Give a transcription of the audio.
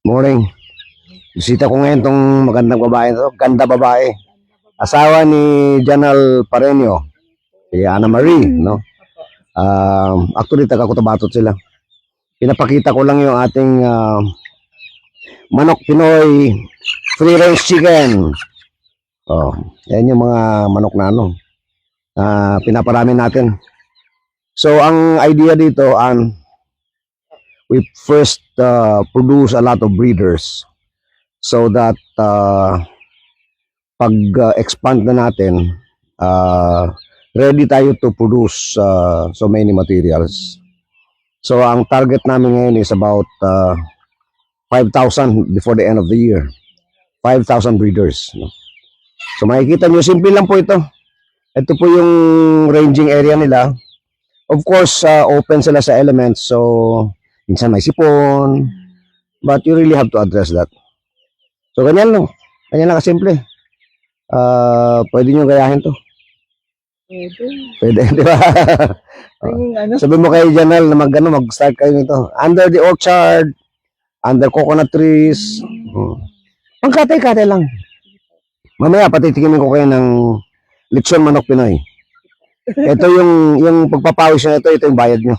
Morning. Bisita ko ngayon tong magandang babae to. Ganda babae. Asawa ni Janal Pareño. Si Ana Marie, no? Actually, taga Cotabato sila. Pinapakita ko lang yung ating manok Pinoy free range chicken. Oh, yan yung mga manok na pinaparami natin. So, ang idea dito, we first produce a lot of breeders so that pag-expand na natin, ready tayo to produce so many materials. So, ang target namin ngayon is about 5,000 before the end of the year. 5,000 breeders. No? So, makikita nyo, simple lang po ito. Ito po yung ranging area nila. Of course, open sila sa elements. So, minsan may sipon. But you really have to address that. So, ganyan lang. Ganyan lang kasimple. Pwede nyo gayahin to. Pwede, di ba? Sabi mo kay Janelle na mag-start kayo nito. Under the orchard, under coconut trees. Pangkatay-katay lang. Mamaya, patitikimin ko kayo ng lechon manok Pinoy. Ito yung pagpapawis na ito yung bayad nyo.